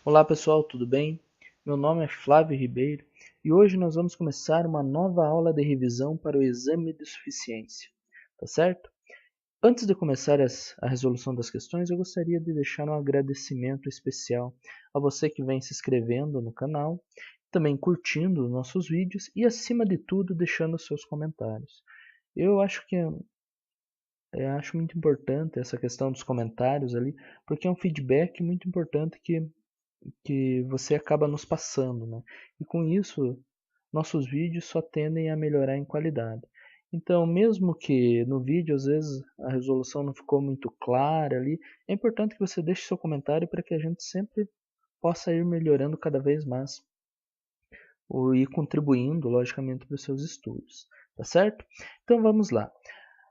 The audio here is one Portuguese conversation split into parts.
Olá pessoal, tudo bem? Meu nome é Flávio Ribeiro e hoje nós vamos começar uma nova aula de revisão para o exame de suficiência, tá certo? Antes de começar a resolução das questões, eu gostaria de deixar um agradecimento especial a você que vem se inscrevendo no canal, também curtindo nossos vídeos e, acima de tudo, deixando seus comentários. Eu acho que acho muito importante essa questão dos comentários ali, porque é um feedback muito importante que você acaba nos passando, né? E com isso, nossos vídeos só tendem a melhorar em qualidade. Então, mesmo que no vídeo às vezes a resolução não ficou muito clara ali, é importante que você deixe seu comentário para que a gente sempre possa ir melhorando cada vez mais ou ir contribuindo, logicamente, para os seus estudos, tá certo? Então vamos lá.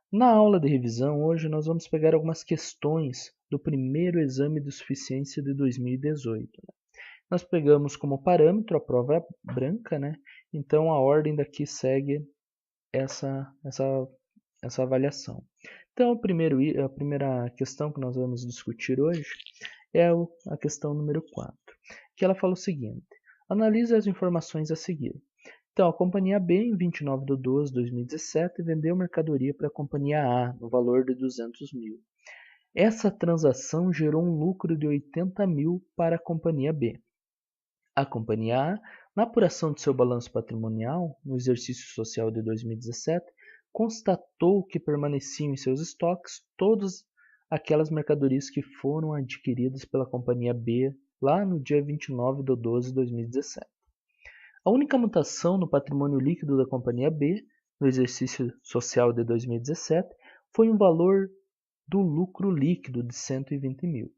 Na aula de revisão, hoje nós vamos pegar algumas questões do primeiro exame de suficiência de 2018. Nós pegamos como parâmetro a prova branca, né? Então a ordem daqui segue essa avaliação. Então a primeira questão que nós vamos discutir hoje é a questão número 4, que ela fala o seguinte: analise as informações a seguir. Então, a companhia B, em 29 de 12 de 2017, vendeu mercadoria para a companhia A no valor de 200 mil. Essa transação gerou um lucro de 80 mil para a companhia B. A companhia A, na apuração de seu balanço patrimonial, no exercício social de 2017, constatou que permaneciam em seus estoques todas aquelas mercadorias que foram adquiridas pela companhia B lá no dia 29 de 12 de 2017. A única mutação no patrimônio líquido da companhia B, no exercício social de 2017, foi um valor do lucro líquido de 120 mil.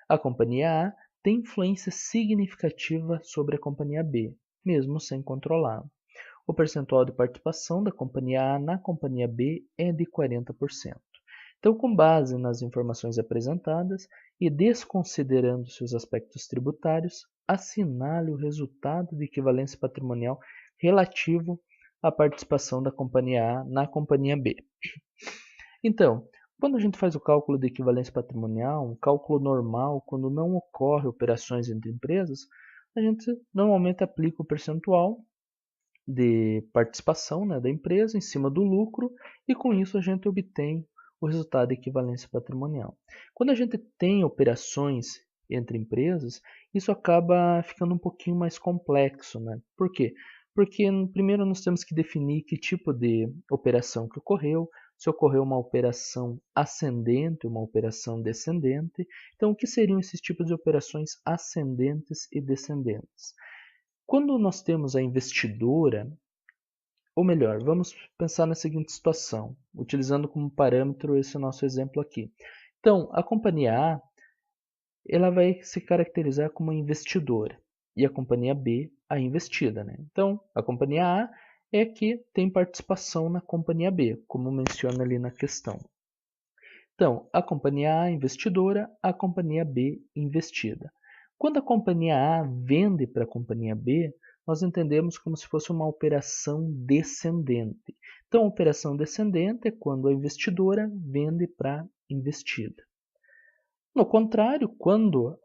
A companhia A tem influência significativa sobre a companhia B, mesmo sem controlá-la. O percentual de participação da companhia A na companhia B é de 40%. Então, com base nas informações apresentadas e desconsiderando seus aspectos tributários, assinale o resultado de equivalência patrimonial relativo à participação da companhia A na companhia B. Então, quando a gente faz o cálculo de equivalência patrimonial, um cálculo normal, quando não ocorre operações entre empresas, a gente normalmente aplica o percentual de participação, né, da empresa em cima do lucro e com isso a gente obtém o resultado de equivalência patrimonial. Quando a gente tem operações entre empresas, isso acaba ficando um pouquinho mais complexo, né? Por quê? Porque primeiro nós temos que definir que tipo de operação que ocorreu, se ocorreu uma operação ascendente, uma operação descendente. Então, o que seriam esses tipos de operações ascendentes e descendentes? Quando nós temos a investidora, ou melhor, vamos pensar na seguinte situação, utilizando como parâmetro esse nosso exemplo aqui. Então, a companhia A, ela vai se caracterizar como a investidora e a companhia B, a investida, né? Então, a companhia A é que tem participação na companhia B, como menciona ali na questão. Então, a companhia A investidora, a companhia B investida. Quando a companhia A vende para a companhia B, nós entendemos como se fosse uma operação descendente. Então, a operação descendente é quando a investidora vende para a investida. No contrário, quando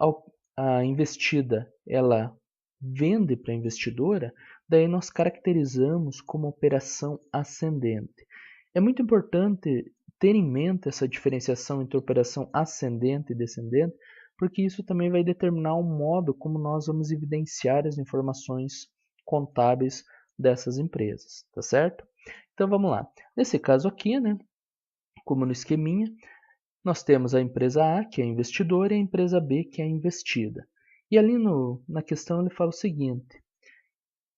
a investida ela vende para a investidora, daí nós caracterizamos como operação ascendente. É muito importante ter em mente essa diferenciação entre operação ascendente e descendente, porque isso também vai determinar o modo como nós vamos evidenciar as informações contábeis dessas empresas, tá certo? Então vamos lá. Nesse caso aqui, né, como no esqueminha, nós temos a empresa A, que é a investidora, e a empresa B, que é a investida. E ali na questão ele fala o seguinte,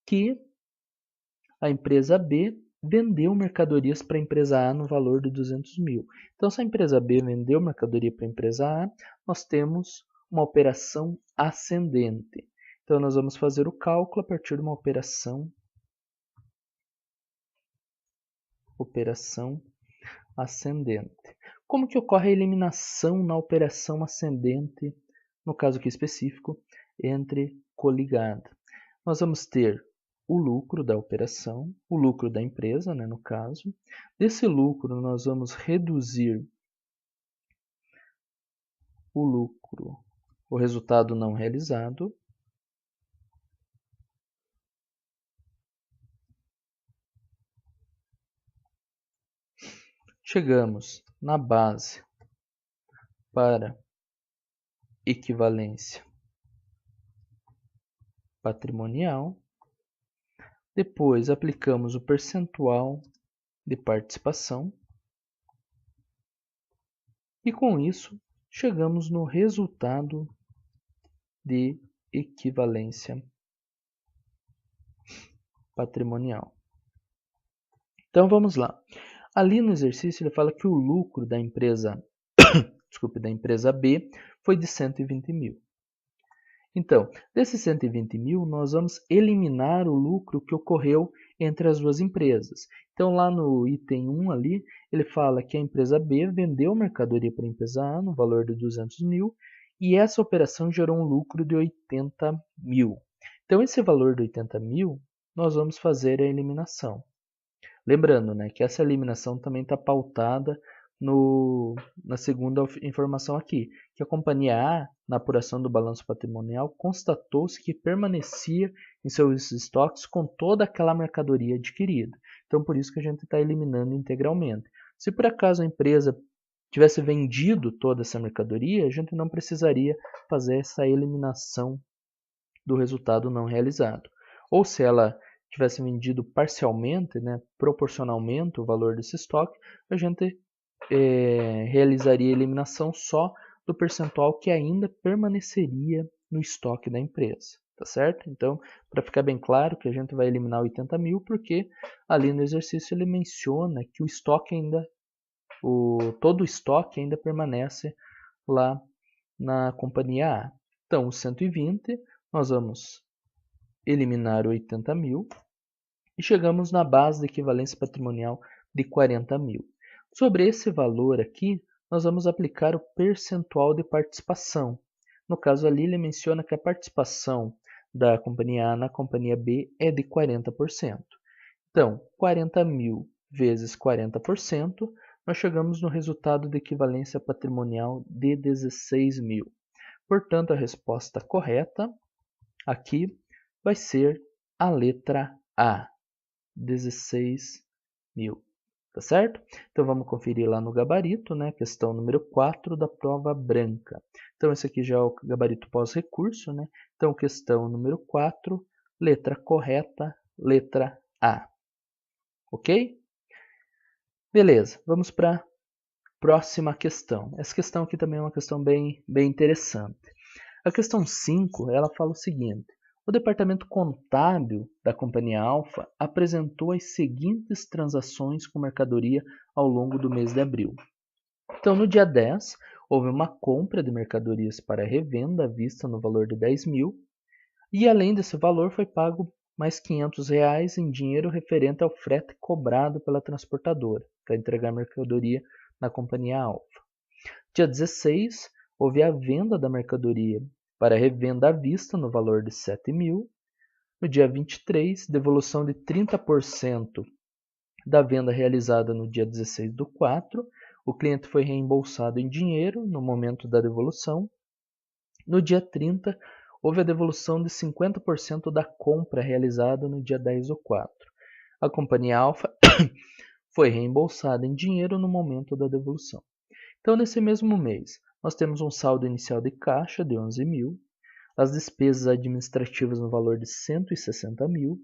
que a empresa B vendeu mercadorias para a empresa A no valor de 200 mil. Então, se a empresa B vendeu mercadoria para a empresa A, nós temos uma operação ascendente. Então, nós vamos fazer o cálculo a partir de uma operação ascendente. Como que ocorre a eliminação na operação ascendente, no caso aqui específico, entre coligada? Nós vamos ter o lucro da operação, o lucro da empresa, né, no caso. Desse lucro, nós vamos reduzir o lucro o resultado não realizado. Chegamos na base para equivalência patrimonial. Depois aplicamos o percentual de participação. E com isso, chegamos no resultado de equivalência patrimonial. Então vamos lá. Ali no exercício ele fala que o lucro da empresa, da empresa B foi de 120 mil. Então, desses 120 mil, nós vamos eliminar o lucro que ocorreu entre as duas empresas. Então, lá no item 1 ali, ele fala que a empresa B vendeu mercadoria para a empresa A no valor de 200 mil e essa operação gerou um lucro de 80 mil. Então, esse valor de 80 mil, nós vamos fazer a eliminação. Lembrando, né, que essa eliminação também está pautada na segunda informação aqui, que a companhia A, na apuração do balanço patrimonial, constatou-se que permanecia em seus estoques com toda aquela mercadoria adquirida. Então, por isso que a gente está eliminando integralmente. Se por acaso a empresa tivesse vendido toda essa mercadoria, a gente não precisaria fazer essa eliminação do resultado não realizado. Ou se ela tivesse vendido parcialmente, né, proporcionalmente o valor desse estoque, a gente realizaria a eliminação só do percentual que ainda permaneceria no estoque da empresa, tá certo? Então, para ficar bem claro que a gente vai eliminar 80 mil, porque ali no exercício ele menciona que o estoque ainda, todo o estoque ainda permanece lá na companhia A. Então, os 120, nós vamos eliminar 80 mil e chegamos na base de equivalência patrimonial de 40 mil. Sobre esse valor aqui, nós vamos aplicar o percentual de participação. No caso ali, ele menciona que a participação da companhia A na companhia B é de 40%. Então, 40 mil vezes 40%, nós chegamos no resultado de equivalência patrimonial de 16 mil. Portanto, a resposta correta aqui vai ser a letra A, 16 mil. Tá certo? Então vamos conferir lá no gabarito, né? Questão número 4 da prova branca. Então esse aqui já é o gabarito pós-recurso, né? Então questão número 4, letra correta, letra A. Ok? Beleza, vamos para a próxima questão. Essa questão aqui também é uma questão bem interessante. A questão 5, ela fala o seguinte: o departamento contábil da companhia Alfa apresentou as seguintes transações com mercadoria ao longo do mês de abril. Então, no dia 10, houve uma compra de mercadorias para revenda à vista no valor de 10 mil, e além desse valor foi pago mais R$500 em dinheiro referente ao frete cobrado pela transportadora para entregar a mercadoria na companhia Alfa. Dia 16, houve a venda da mercadoria para revenda à vista no valor de 7 mil. No dia 23, devolução de 30% da venda realizada no dia 16 do 4. O cliente foi reembolsado em dinheiro no momento da devolução. No dia 30, houve a devolução de 50% da compra realizada no dia 10 do 4. A companhia Alfa foi reembolsada em dinheiro no momento da devolução. Então, nesse mesmo mês, nós temos um saldo inicial de caixa de 11 mil, as despesas administrativas no valor de 160 mil,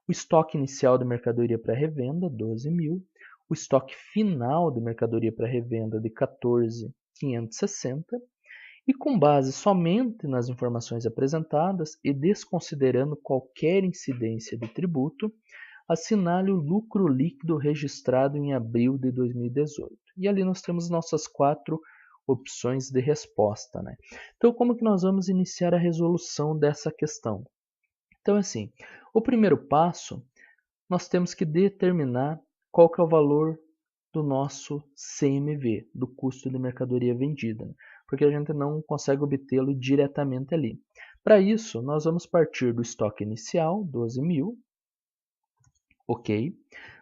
o estoque inicial de mercadoria para revenda, 12 mil, o estoque final de mercadoria para revenda de 14.560, e com base somente nas informações apresentadas e desconsiderando qualquer incidência de tributo, assinale o lucro líquido registrado em abril de 2018. E ali nós temos nossas 4 opções de resposta, né? Então, como que nós vamos iniciar a resolução dessa questão? Então, assim, o primeiro passo, nós temos que determinar qual que é o valor do nosso CMV, do custo de mercadoria vendida, né? Porque a gente não consegue obtê-lo diretamente ali. Para isso, nós vamos partir do estoque inicial, 12 mil, ok?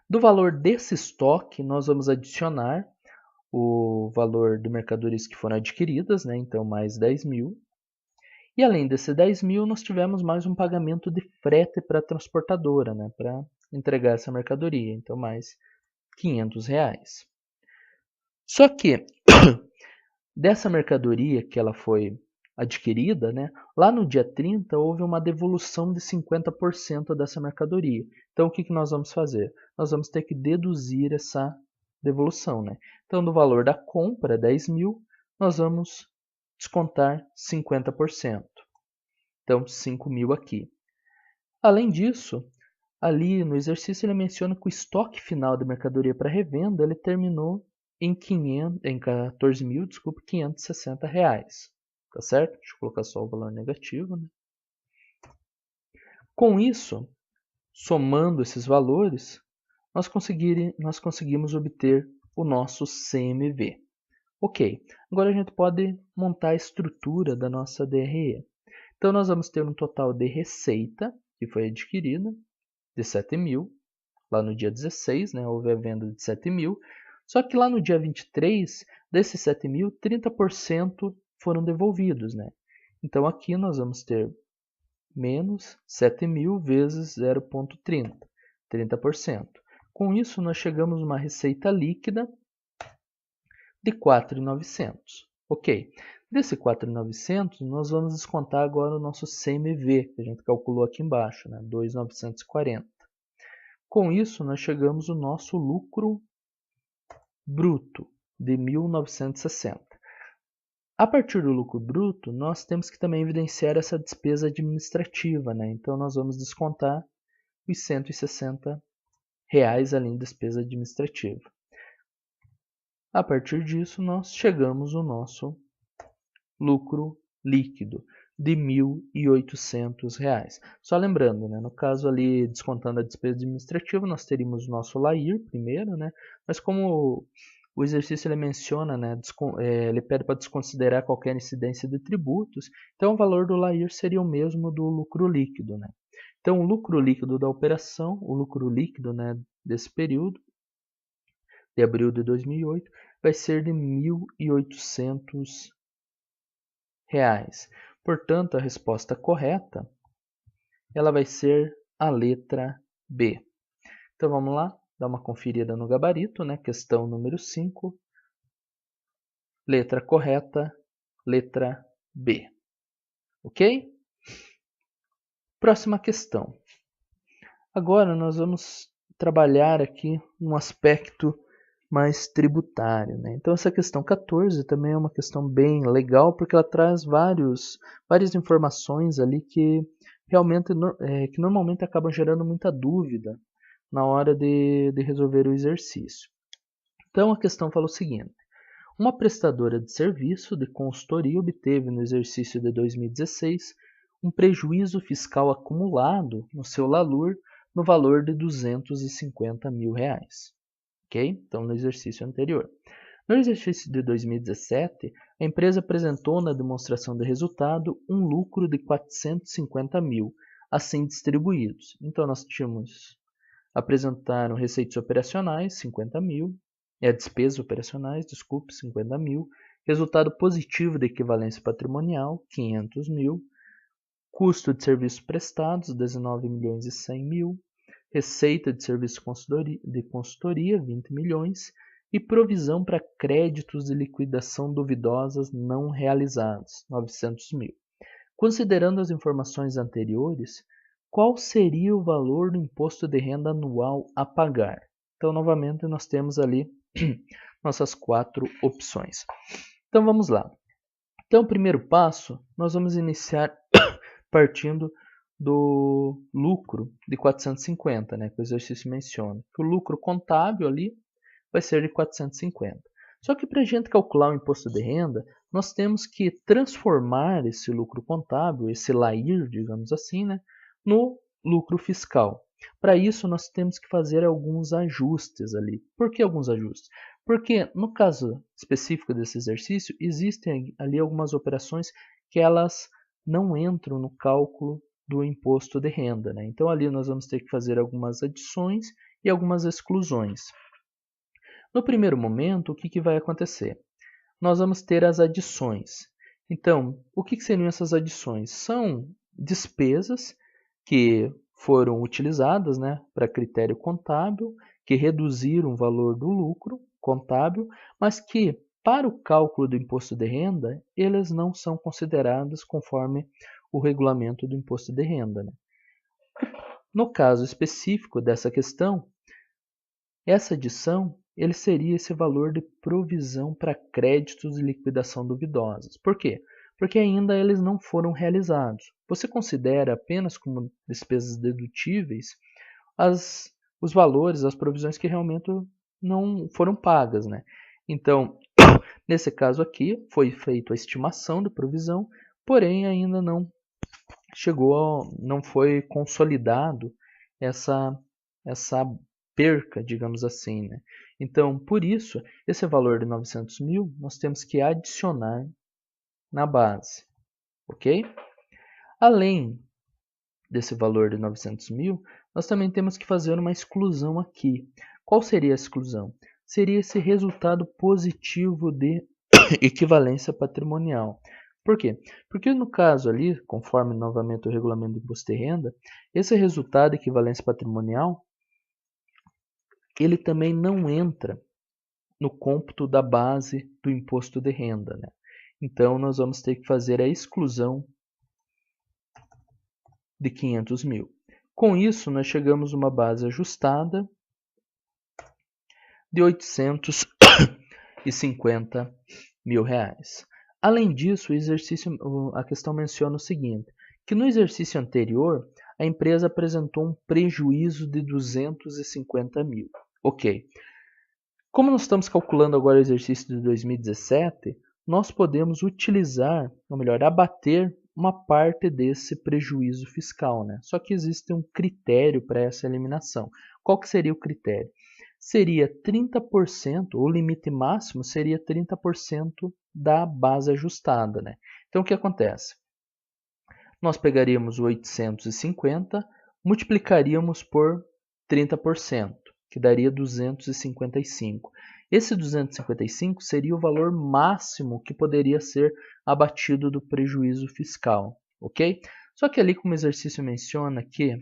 Do valor desse estoque, nós vamos adicionar o valor de mercadorias que foram adquiridas, né? Então mais 10 mil. E além desse 10 mil, nós tivemos mais um pagamento de frete para a transportadora, né, para entregar essa mercadoria. Então, mais R$ 500. Só que dessa mercadoria que ela foi adquirida, né, lá no dia 30 houve uma devolução de 50% dessa mercadoria. Então, o que nós vamos fazer? Nós vamos ter que deduzir essa devolução. Né? Então, do valor da compra, 10 mil, nós vamos descontar 50%. Então, 5 mil aqui. Além disso, ali no exercício ele menciona que o estoque final de mercadoria para revenda ele terminou em R$14.560. Tá certo? Deixa eu colocar só o valor negativo. Né? Com isso, somando esses valores, nós conseguimos obter o nosso CMV. Ok, agora a gente pode montar a estrutura da nossa DRE. Então, nós vamos ter um total de receita que foi adquirida de 7 mil. Lá no dia 16, né, houve a venda de 7 mil. Só que lá no dia 23, desses 7 mil, 30% foram devolvidos. Né? Então, aqui nós vamos ter menos 7 mil vezes 0,30, 30%. Com isso, nós chegamos a uma receita líquida de 4.900. Ok, desse 4.900, nós vamos descontar agora o nosso CMV, que a gente calculou aqui embaixo, né? 2.940. Com isso, nós chegamos ao nosso lucro bruto de 1.960. A partir do lucro bruto, nós temos que também evidenciar essa despesa administrativa. Né? Então, nós vamos descontar os R$160 além da despesa administrativa. A partir disso, nós chegamos ao nosso lucro líquido de R$1.800. Só lembrando, né, no caso ali, descontando a despesa administrativa, nós teríamos o nosso LAIR primeiro, né, mas como o exercício ele menciona, né, ele pede para desconsiderar qualquer incidência de tributos, então o valor do LAIR seria o mesmo do lucro líquido. Né. Então, o lucro líquido da operação, o lucro líquido, né, desse período, de abril de 2008, vai ser de R$1.800. Portanto, a resposta correta ela vai ser a letra B. Então vamos lá, dar uma conferida no gabarito, né? Questão número 5. Letra correta, letra B. Ok? Próxima questão. Agora nós vamos trabalhar aqui um aspecto mais tributário. Né? Então essa questão 14 também é uma questão bem legal, porque ela traz várias informações ali que realmente que normalmente acabam gerando muita dúvida na hora de resolver o exercício. Então a questão fala o seguinte: uma prestadora de serviço de consultoria obteve no exercício de 2016 um prejuízo fiscal acumulado no seu LALUR no valor de R$250 mil. Okay? Então, no exercício anterior. No exercício de 2017, a empresa apresentou na demonstração de resultado um lucro de 450 mil, assim distribuídos. Então, nós tínhamos apresentaram receitas operacionais, 50 mil, despesas operacionais, 50 mil, resultado positivo de equivalência patrimonial, 500 mil, custo de serviços prestados, 19 milhões e 100 mil, receita de serviços de consultoria, 20 milhões, e provisão para créditos de liquidação duvidosas não realizados, 900 mil. Considerando as informações anteriores, qual seria o valor do imposto de renda anual a pagar? Então, novamente, nós temos ali nossas 4 opções. Então, vamos lá. Então, o primeiro passo, nós vamos iniciar partindo do lucro de 450, né, que o exercício menciona. Que o lucro contábil ali vai ser de 450. Só que para a gente calcular o imposto de renda, nós temos que transformar esse lucro contábil, esse LAIR, digamos assim, né, no lucro fiscal. Para isso, nós temos que fazer alguns ajustes ali. Por que alguns ajustes? Porque no caso específico desse exercício, existem ali algumas operações que elas não entram no cálculo do imposto de renda. Né? Então, ali nós vamos ter que fazer algumas adições e algumas exclusões. No primeiro momento, o que vai acontecer? Nós vamos ter as adições. Então, o que seriam essas adições? São despesas que foram utilizadas, né, para critério contábil, que reduziram o valor do lucro contábil, mas que, para o cálculo do imposto de renda, elas não são consideradas conforme o regulamento do imposto de renda, né? No caso específico dessa questão, essa adição ele seria esse valor de provisão para créditos de liquidação duvidosas. Por quê? Porque ainda eles não foram realizados. Você considera apenas como despesas dedutíveis os valores, as provisões que realmente não foram pagas, né? Então, nesse caso aqui, foi feita a estimação de provisão, porém ainda não foi consolidado essa perca, digamos assim, né? Então, por isso, esse valor de 900 mil nós temos que adicionar na base, ok? Além desse valor de 900 mil, nós também temos que fazer uma exclusão aqui. Qual seria a exclusão? Seria esse resultado positivo de equivalência patrimonial. Por quê? Porque no caso ali, conforme novamente o regulamento do imposto de renda, esse resultado de equivalência patrimonial, ele também não entra no cômputo da base do imposto de renda, né? Então, nós vamos ter que fazer a exclusão de 500 mil. Com isso, nós chegamos a uma base ajustada de 850 mil reais. Além disso, a questão menciona o seguinte, que no exercício anterior, a empresa apresentou um prejuízo de 250 mil. Ok. Como nós estamos calculando agora o exercício de 2017, nós podemos utilizar, ou melhor, abater uma parte desse prejuízo fiscal, né? Só que existe um critério para essa eliminação. Qual que seria o critério? Seria 30%, o limite máximo seria 30% da base ajustada, né? Então o que acontece? Nós pegaríamos o 850, multiplicaríamos por 30%, que daria 255. Esse 255 seria o valor máximo que poderia ser abatido do prejuízo fiscal, ok? Só que ali, como o exercício menciona que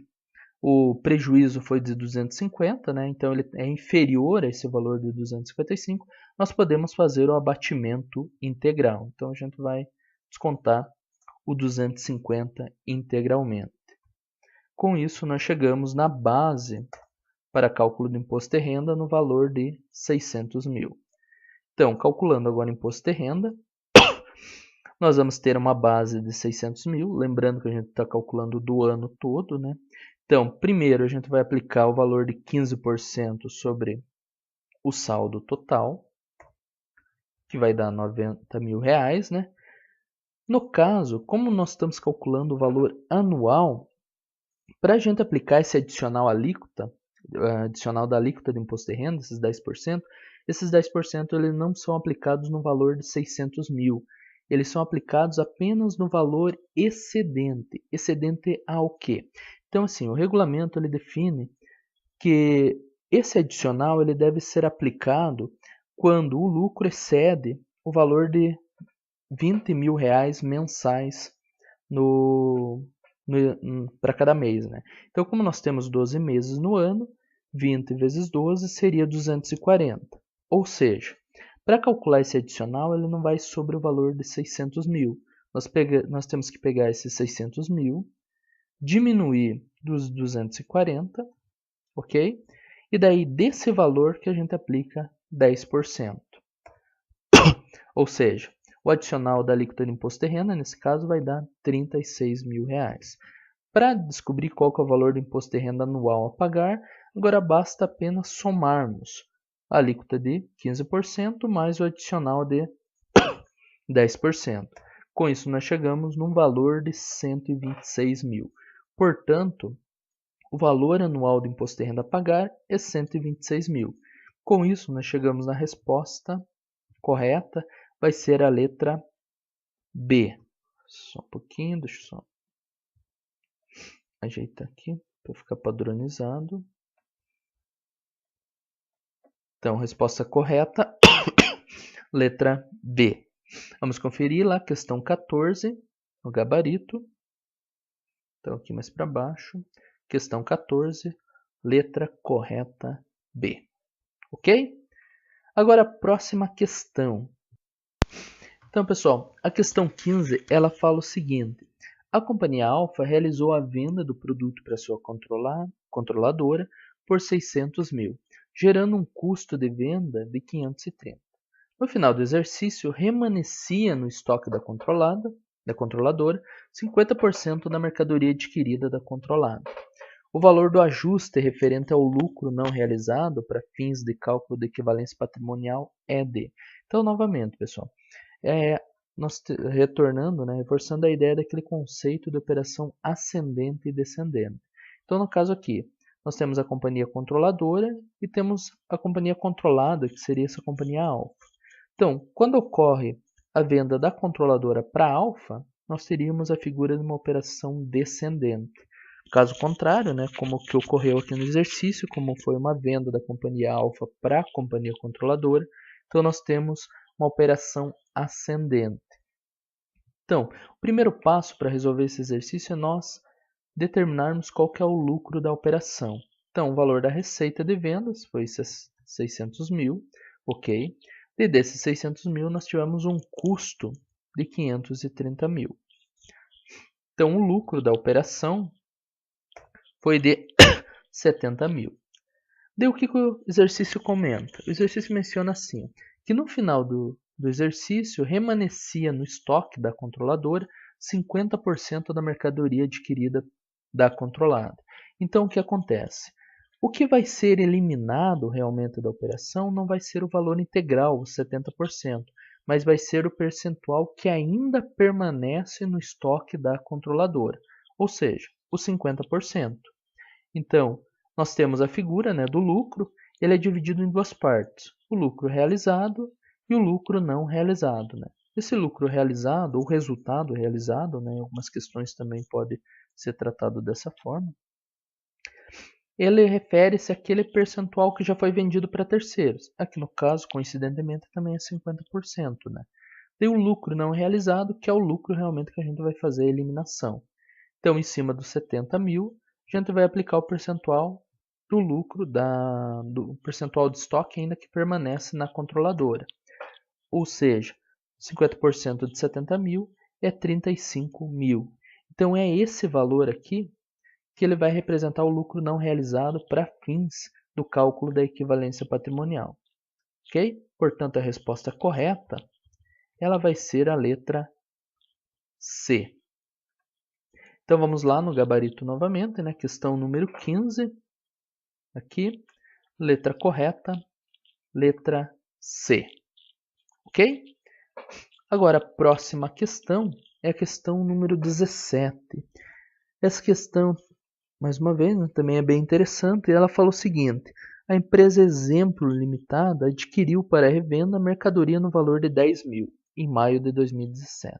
o prejuízo foi de 250, né? Então ele é inferior a esse valor de 255, nós podemos fazer o abatimento integral. Então a gente vai descontar o 250 integralmente. Com isso, nós chegamos na base para cálculo do imposto de renda no valor de 600 mil. Então, calculando agora o imposto de renda, nós vamos ter uma base de 600 mil, lembrando que a gente está calculando do ano todo, né? Então, primeiro a gente vai aplicar o valor de 15% sobre o saldo total, que vai dar 90 mil reais, né? No caso, como nós estamos calculando o valor anual, para a gente aplicar esse adicional da alíquota do imposto de renda, esses 10% eles não são aplicados no valor de 600 mil. Eles são aplicados apenas no valor excedente. Excedente ao quê? Então, assim, o regulamento ele define que esse adicional ele deve ser aplicado quando o lucro excede o valor de 20 mil reais mensais para cada mês, né? Então, como nós temos 12 meses no ano, 20 vezes 12 seria 240. Ou seja, para calcular esse adicional, ele não vai sobre o valor de 600 mil. Nós temos que pegar esses 600 mil, diminuir dos 240, ok? E daí, desse valor que a gente aplica 10%. Ou seja, o adicional da alíquota de imposto de renda, nesse caso, vai dar 36 mil reais. Para descobrir qual que é o valor do imposto de renda anual a pagar, agora basta apenas somarmos a alíquota de 15% mais o adicional de 10%. Com isso, nós chegamos num valor de 126 mil. Portanto, o valor anual do imposto de renda a pagar é 126 mil. Com isso, nós chegamos na resposta correta, vai ser a letra B. Só um pouquinho, deixa eu só ajeitar aqui para ficar padronizado. Então, resposta correta, letra B. Vamos conferir lá, questão 14, no gabarito. Então, aqui mais para baixo, questão 14, letra correta B. Ok? Agora, a próxima questão. Então, pessoal, a questão 15, ela fala o seguinte. A companhia Alfa realizou a venda do produto para sua controladora por 600 mil, gerando um custo de venda de 530. No final do exercício, remanescia no estoque da controladora 50% da mercadoria adquirida da controlada. O valor do ajuste referente ao lucro não realizado para fins de cálculo de equivalência patrimonial é de. Então, novamente, pessoal, nós retornando, reforçando a ideia daquele conceito de operação ascendente e descendente. Então, no caso aqui, nós temos a companhia controladora e temos a companhia controlada, que seria essa companhia alfa. Então, quando ocorre a venda da controladora para alfa, nós teríamos a figura de uma operação descendente. Caso contrário, como que ocorreu aqui no exercício, como foi uma venda da companhia alfa para a companhia controladora, então nós temos uma operação ascendente. Então, o primeiro passo para resolver esse exercício é nós determinarmos qual que é o lucro da operação. Então, o valor da receita de vendas foi 600 mil, ok? E desses 600 mil, nós tivemos um custo de 530 mil. Então, o lucro da operação foi de 70 mil. Daí o que o exercício comenta? O exercício menciona assim, que no final do exercício remanescia no estoque da controladora 50% da mercadoria adquirida da controlada. Então o que acontece? O que vai ser eliminado realmente da operação não vai ser o valor integral, os 70%, mas vai ser o percentual que ainda permanece no estoque da controladora, ou seja, os 50%. Então, nós temos a figura do lucro, ele é dividido em duas partes, o lucro realizado e o lucro não realizado. Esse lucro realizado, ou resultado realizado, em algumas questões também pode ser tratado dessa forma, ele refere-se àquele percentual que já foi vendido para terceiros. Aqui no caso, coincidentemente, também é 50%. Tem o lucro não realizado, que é o lucro realmente que a gente vai fazer a eliminação. Então, em cima dos 70 mil, a gente vai aplicar o percentual do lucro, do percentual de estoque ainda que permanece na controladora. Ou seja, 50% de 70 mil é 35 mil. Então, é esse valor aqui que ele vai representar o lucro não realizado para fins do cálculo da equivalência patrimonial. Ok? Portanto, a resposta correta ela vai ser a letra C. Então vamos lá no gabarito novamente, questão número 15. Aqui, letra correta, letra C. Ok? Agora, a próxima questão é a questão número 17. Essa questão, mais uma vez, também é bem interessante. Ela fala o seguinte. A empresa Exemplo Limitada adquiriu para revenda mercadoria no valor de 10 mil em maio de 2017.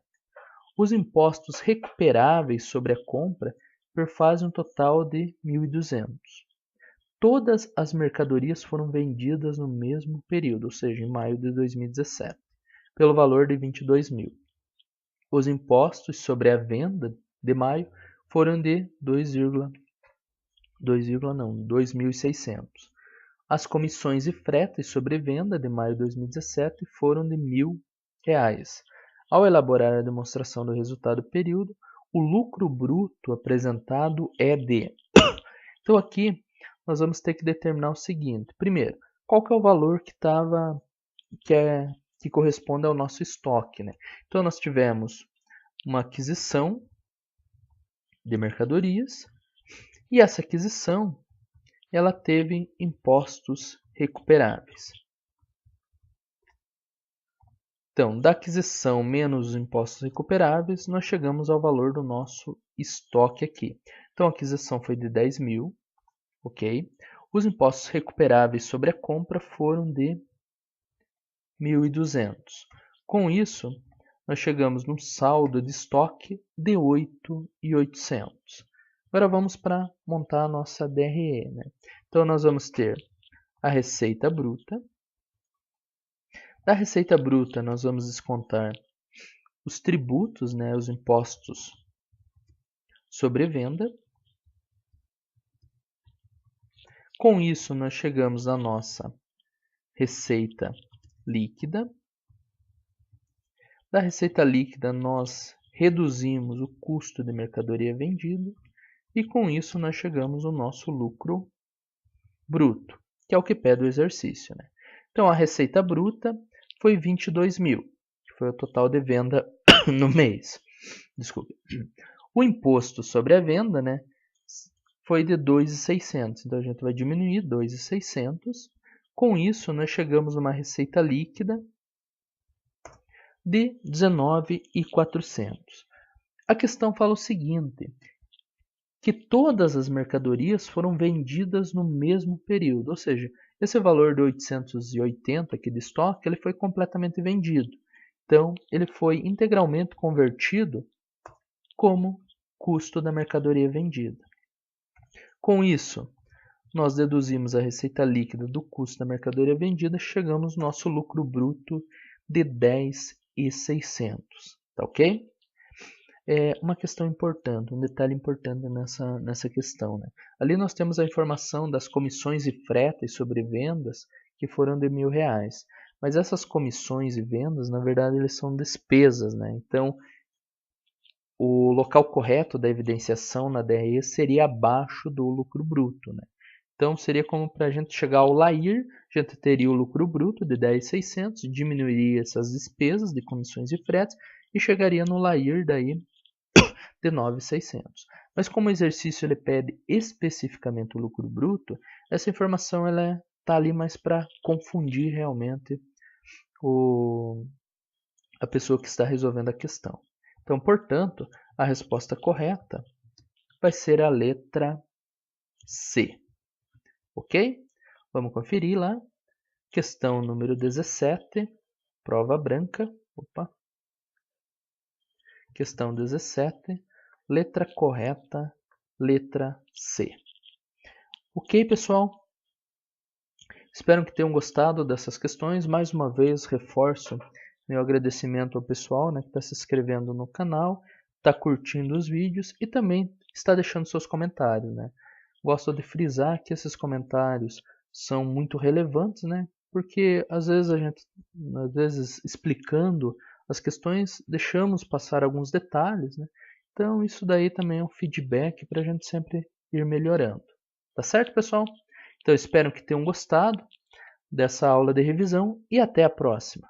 Os impostos recuperáveis sobre a compra perfazem um total de 1.200. Todas as mercadorias foram vendidas no mesmo período, ou seja, em maio de 2017, pelo valor de 22 mil. Os impostos sobre a venda de maio foram de 2.600. As comissões e fretes sobre venda de maio de 2017 foram de R$1.000. Ao elaborar a demonstração do resultado do período, o lucro bruto apresentado é de... Então aqui nós vamos ter que determinar o seguinte. Primeiro, qual que é o valor que corresponde ao nosso estoque. Então nós tivemos uma aquisição de mercadorias e essa aquisição ela teve impostos recuperáveis. Então, da aquisição menos os impostos recuperáveis, nós chegamos ao valor do nosso estoque aqui. Então, a aquisição foi de 10 mil, ok? Os impostos recuperáveis sobre a compra foram de 1.200. Com isso, nós chegamos num saldo de estoque de 8.800. Agora vamos para montar a nossa DRE. Então, nós vamos ter a receita bruta Da receita bruta, nós vamos descontar os tributos, né, os impostos sobre venda. Com isso, nós chegamos à nossa receita líquida. Da receita líquida, nós reduzimos o custo de mercadoria vendida e com isso nós chegamos ao nosso lucro bruto, que é o que pede o exercício, né? Então, a receita bruta foi 22 mil, que foi o total de venda no mês. Desculpe. O imposto sobre a venda, né, foi de 2.600. Então, a gente vai diminuir 2.600. Com isso, nós chegamos a uma receita líquida de 19.400. A questão fala o seguinte, que todas as mercadorias foram vendidas no mesmo período, ou seja, esse valor de 880 aqui de estoque, ele foi completamente vendido. Então, ele foi integralmente convertido como custo da mercadoria vendida. Com isso, nós deduzimos a receita líquida do custo da mercadoria vendida, chegamos no nosso lucro bruto de 10.600, tá ok? Uma questão importante, um detalhe importante nessa questão, né? Ali nós temos a informação das comissões e fretes sobre vendas que foram de R$1.000, mas essas comissões e vendas, na verdade, eles são despesas, né? Então, o local correto da evidenciação na DRE seria abaixo do lucro bruto, né? Então, seria como para a gente chegar ao LAIR, a gente teria o lucro bruto de 10.600, diminuiria essas despesas de comissões e fretes e chegaria no LAIR daí de 9.600. Mas como o exercício ele pede especificamente o lucro bruto, essa informação ela está ali mais para confundir realmente a pessoa que está resolvendo a questão. Então, portanto, a resposta correta vai ser a letra C. Ok? Vamos conferir lá. Questão número 17, prova branca. Questão 17, letra correta, letra C. Ok, pessoal? Espero que tenham gostado dessas questões. Mais uma vez, reforço meu agradecimento ao pessoal, né, que está se inscrevendo no canal, está curtindo os vídeos e também está deixando seus comentários, né? Gosto de frisar que esses comentários são muito relevantes, né? Porque às vezes explicando as questões, deixamos passar alguns detalhes, né? Então isso daí também é um feedback para a gente sempre ir melhorando. Tá certo, pessoal? Então espero que tenham gostado dessa aula de revisão e até a próxima.